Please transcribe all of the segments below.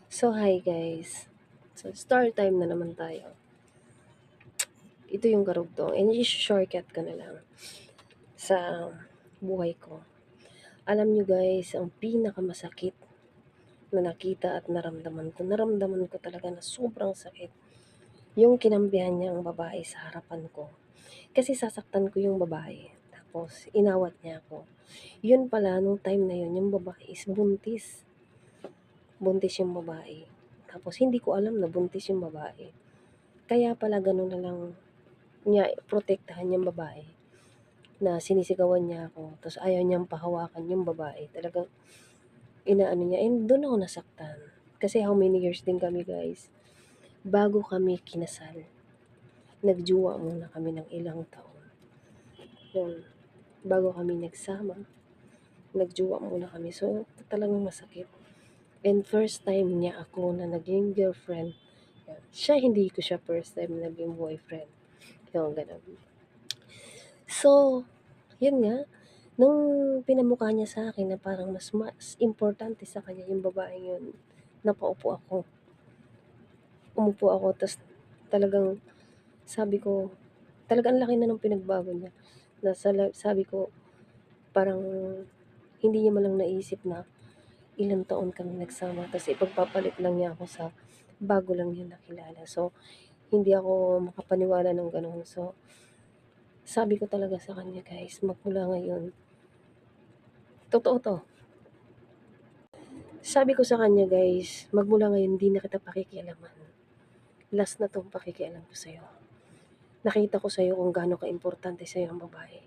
So, hi guys. So, story time na naman tayo. Ito yung karugtong. And i-shortcut ko na lang sa buhay ko. Alam nyo guys, ang pinakamasakit na nakita at naramdaman ko talaga na sobrang sakit. Yung kinambihan niya ang babae sa harapan ko. Kasi sasaktan ko yung babae. Tapos, inawat niya ako. Yun pala, nung time na yun, yung babae is buntis. Buntis yung babae. Tapos, hindi ko alam na buntis yung babae. Kaya pala ganun na lang niya protektahan yung babae na sinisigawan niya ako tapos ayaw niyang pahawakan yung babae. Talagang inaano niya and doon ako nasaktan. Kasi how many years din kami guys. Bago kami kinasal, nagjuwa muna kami ng ilang taon. Yun, bago kami nagsama, nagjuwa muna kami. So, talagang masakit. And first time niya ako na naging girlfriend. Yan. Siya, hindi ko siya first time naging boyfriend. Yung ganun. So, yun nga, nung pinamukha niya sa akin na parang mas importante sa kanya yung babaeng yun, napaupo ako. Umupo ako ta's talagang sabi ko, talagang ang laki na ng pinagbago niya. Na sabi ko, parang hindi niya man lang naisip na ilang taon kami nagsama ta's ipagpapalit lang niya ako sa bago lang niya nakilala. So, hindi ako makapaniwala ng gano'n. So, sabi ko talaga sa kanya guys, magmula ngayon, totoo 'to. Sabi ko sa kanya guys, magmula ngayon hindi na kita pakikialaman. Last na 'tong pakikialam ko sa'yo. Nakita ko sa'yo kung gaano kaimportante sa'yo ang babae.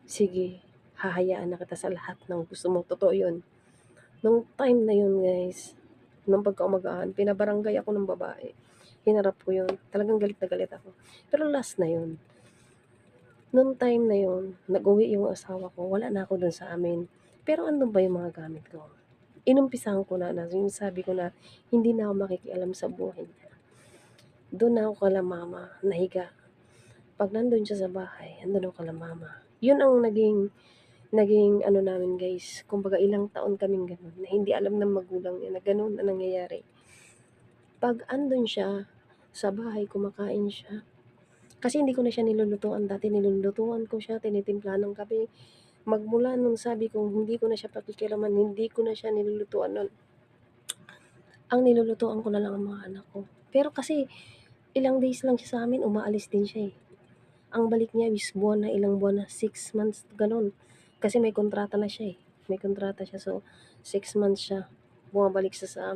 Sige, hahayaan na kita sa lahat ng gusto mo. Totoo yun. Nung time na yun guys, nung pagkaumagahan, pinabarangay ako ng babae. Hinarap ko yun. Talagang galit na galit ako. Pero last na yun. Nung time na yun, nag-uwi yung asawa ko. Wala na ako dun sa amin. Pero andun pa yung mga gamit ko. Inumpisahan ko na yung sabi ko na hindi na ako makikialam sa buhay niya. Doon na ako kala mama, nahiga. Pag nandun siya sa bahay, andun ako kala mama. Yun ang naging ano namin guys, kumbaga ilang taon kaming ganun, na hindi alam ng magulang niya na ganun na nangyayari. Pag andun siya sa bahay, kumakain siya. Kasi hindi ko na siya nilulutuan dati, nilulutuan ko siya, tinitimpla ng kape. Magmula nung sabi ko, hindi ko na siya pakikialaman, hindi ko na siya nilulutuan nun. Ang nilulutuan ko na lang ang mga anak ko. Pero kasi ilang days lang siya sa amin, umaalis din siya eh. Ang balik niya is buwan na, ilang buwan na, 6 months, ganun. Kasi may kontrata na siya eh. May kontrata siya, so 6 months siya. Bumabalik siya sa amin.